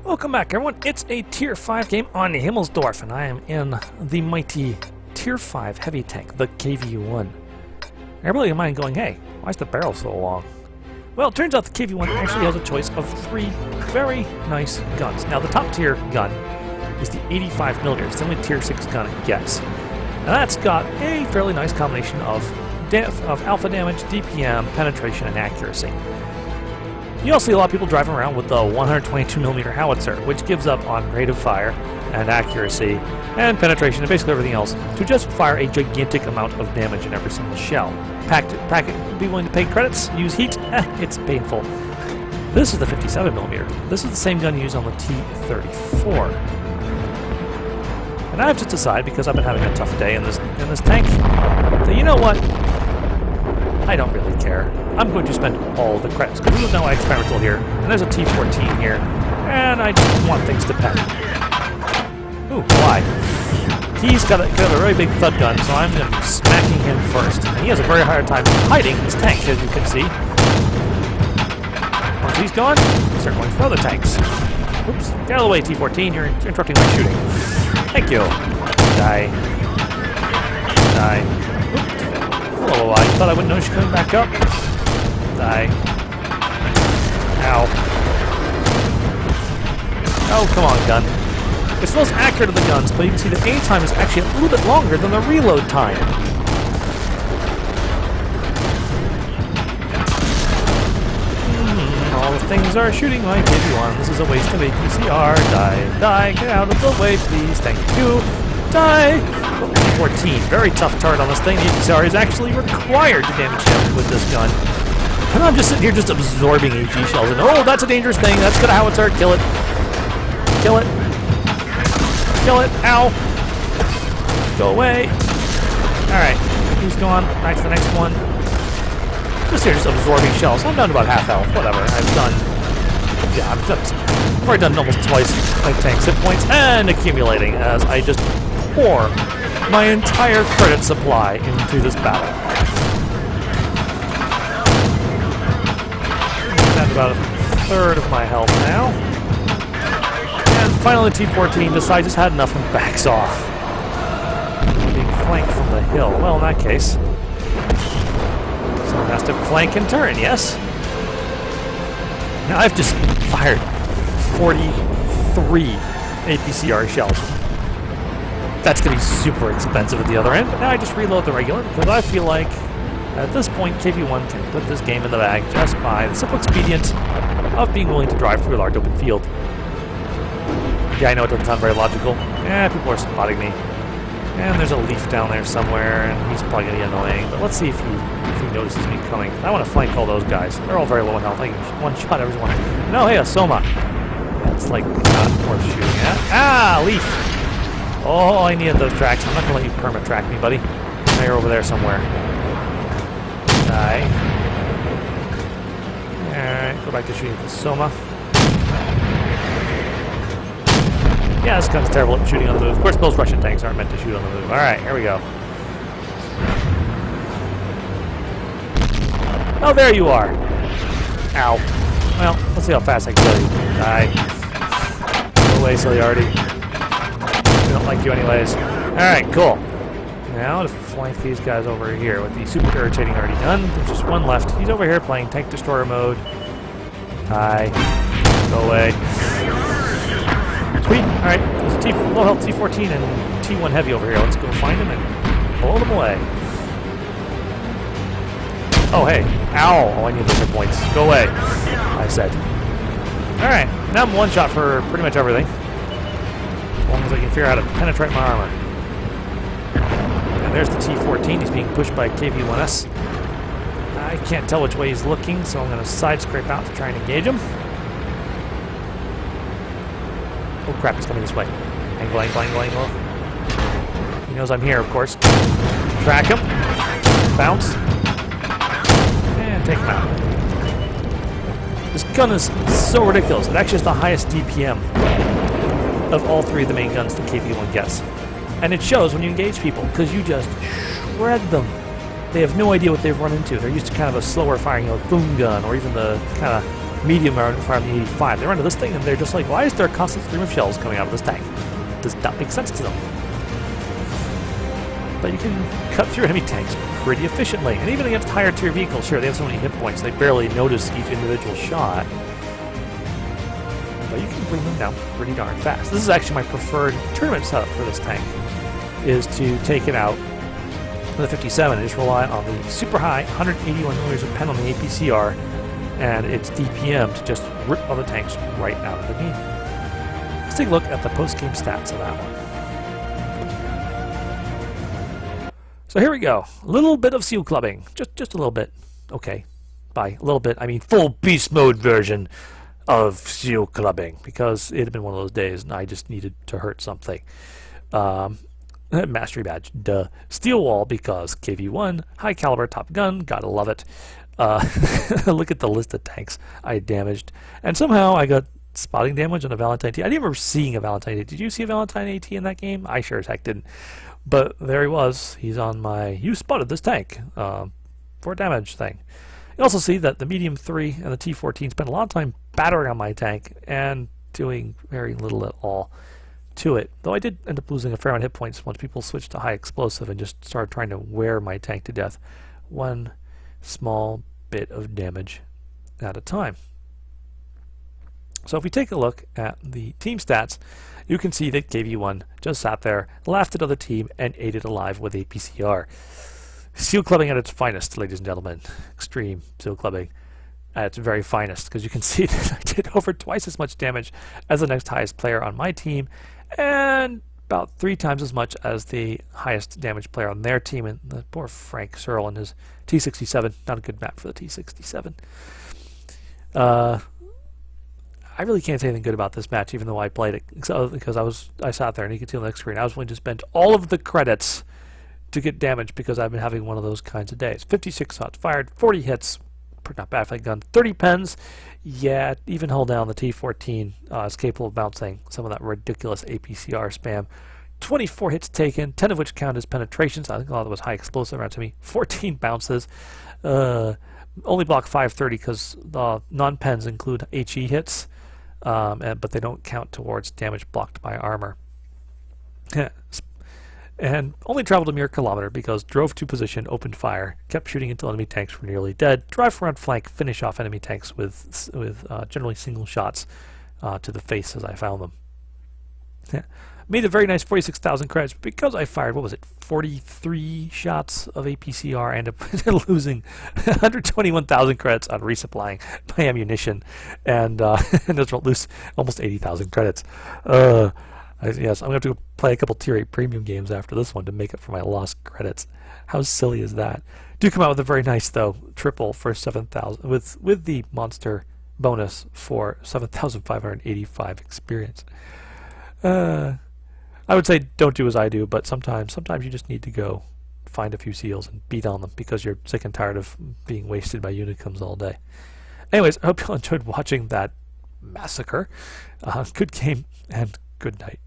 Welcome back, everyone. It's a Tier 5 game on Himmelsdorf, and I am in the mighty Tier 5 heavy tank, the KV-1. Everybody in mind going, hey, why is the barrel so long? Well, it turns out the KV-1 actually has a choice of 3 very nice guns. Now, the top tier gun is the 85mm. It's the only Tier 6 gun it gets. And that's got a fairly nice combination of alpha damage, DPM, penetration, and accuracy. You also see a lot of people driving around with the 122mm howitzer, which gives up on rate of fire and accuracy and penetration and basically everything else to just fire a gigantic amount of damage in every single shell. Pack it, be willing to pay credits, use heat, it's painful. This is the 57mm. This is the same gun you use on the T-34. And I've just decided, because I've been having a tough day in this tank, that you know what? I don't really care. I'm going to spend all the credits, because there's no experimental here, and there's a T-14 here, and I just want things to pen. Ooh, why? He's got a very big thud gun, so I'm going to be smacking him first. And he has a very hard time hiding his tank, as you can see. Once he's gone, start going for other tanks. Oops, get out of the way, T-14, you're interrupting my shooting. Thank you. Die. Die. Oh, I thought I wouldn't know she coming back up. Die. Ow. Oh, come on, gun. It's the most accurate of the guns, but you can see the aim time is actually a little bit longer than the reload time. All the things are shooting my KV-1. This is a waste of APCR. Die. Die. Get out of the way, please. Thank you. Die! 14. Very tough turret on this thing. The APCR is actually required to damage him with this gun. And I'm just sitting here just absorbing AG shells. And oh, that's a dangerous thing. That's gonna howitzer. Kill it. Kill it. Kill it. Ow. Go away. Alright. He's gone. Right to the next one. Just here just absorbing shells. I'm down to about half health. Whatever. I've already done almost twice my tank's hit points and accumulating as I just pour my entire credit supply into this battle. That's about a third of my health now. And finally T-14 decides it's had enough and backs off. I'm being flanked from the hill. Well, in that case, someone has to flank and turn, yes? Now I've just fired 43 APCR shells. That's going to be super expensive at the other end, but now I just reload the regular because I feel like at this point KV-1 can put this game in the bag just by the simple expedient of being willing to drive through a large open field. Yeah, I know it doesn't sound very logical. Yeah, people are spotting me. And there's a leaf down there somewhere, and he's probably going to be annoying, but let's see if he notices me coming. I want to flank all those guys. They're all very low in health. I can one shot everyone. No, hey, a Soma. Yeah, it's like not worth shooting at. Ah, leaf! Oh, I needed those tracks. I'm not going to let you perma-track me, buddy. Now you're over there somewhere. Die. Alright, go back to shooting the Soma. Yeah, this gun's terrible at shooting on the move. Of course, those Russian tanks aren't meant to shoot on the move. Alright, here we go. Oh, there you are. Ow. Well, let's see how fast I can kill you. Die. Go away, Ciliardi. I don't like you anyways. Alright, cool. Now to flank these guys over here with the super irritating already done. There's just one left. He's over here playing tank destroyer mode. Die. Go away. Sweet. Alright, there's a low health T-14 and T-1 heavy over here. Let's go find him and blow them away. Oh, hey. Ow. Oh, I need those hit points. Go away, I said. Alright, now I'm one shot for pretty much everything. As long as I can figure out how to penetrate my armor. And there's the T-14. He's being pushed by KV-1S. I can't tell which way he's looking, so I'm going to side scrape out to try and engage him. Oh crap, he's coming this way. Angle, angle, angle, angle. He knows I'm here, of course. Track him. Bounce. And take him out. This gun is so ridiculous. It actually has the highest DPM of all 3 of the main guns the KV-1 gets. And it shows when you engage people, because you just shred them. They have no idea what they've run into. They're used to kind of a slower firing, boom gun, or even the kind of medium are firing the 85. They run to this thing and they're just like, why is there a constant stream of shells coming out of this tank? Does not make sense to them. But you can cut through enemy tanks pretty efficiently. And even against higher tier vehicles, sure, they have so many hit points, they barely notice each individual shot. But you can bring them down pretty darn fast. This is actually my preferred tournament setup for this tank, is to take it out with the 57 and just rely on the super high 181 millimeters of pen on the APCR and its DPM to just rip other tanks right out of the game. Let's take a look at the post-game stats of that one. So here we go. A little bit of Sealclubbing. Just a little bit. Okay. By a little bit, I mean full beast mode version of Sealclubbing, because it had been one of those days and I just needed to hurt something. Mastery badge, duh. Steel wall, because KV-1, high caliber top gun, gotta love it. Look at the list of tanks I damaged. And somehow I got spotting damage on a Valentine T. I didn't remember seeing a Valentine AT. Did you see a Valentine AT in that game? I sure as heck didn't. But there he was. He's on my "you spotted this tank" for damage thing. You also see that the medium 3 and the T14 spent a lot of time battering on my tank and doing very little at all to it. Though I did end up losing a fair amount of hit points once people switched to high explosive and just started trying to wear my tank to death. One small bit of damage at a time. So if we take a look at the team stats, you can see that KV-1 just sat there, laughed at other team, and ate it alive with APCR. Sealclubbing at its finest, ladies and gentlemen. Extreme Sealclubbing at its very finest, because you can see that I did over twice as much damage as the next highest player on my team, and about 3 times as much as the highest damage player on their team, and the poor Frank Searle and his T67. Not a good map for the T67. I really can't say anything good about this match, even though I played it, because I sat there, and you can see on the next screen, I was willing to spend all of the credits to get damage, because I've been having one of those kinds of days. 56 shots fired, 40 hits, not bad for that gun, 30 pens. Yeah, even hold down the T14 is capable of bouncing some of that ridiculous APCR spam. 24 hits taken, 10 of which count as penetrations. I think a lot of that was high explosive around to me. 14 bounces. Only block 530 because the non-pens include HE hits, but they don't count towards damage blocked by armor. And only traveled a mere kilometer because drove to position, opened fire, kept shooting until enemy tanks were nearly dead, drive front flank, finish off enemy tanks with generally single shots to the face as I found them. Made a very nice 46,000 credits because I fired, what was it, 43 shots of APCR and losing 121,000 credits on resupplying my ammunition, and just lose almost 80,000 credits. Yes, I'm going to have to play a couple Tier 8 premium games after this one to make up for my lost credits. How silly is that? Do come out with a very nice, though, triple for 7,000, with the monster bonus for 7,585 experience. I would say don't do as I do, but sometimes you just need to go find a few seals and beat on them because you're sick and tired of being wasted by unicums all day. Anyways, I hope you all enjoyed watching that massacre. Good game and good night.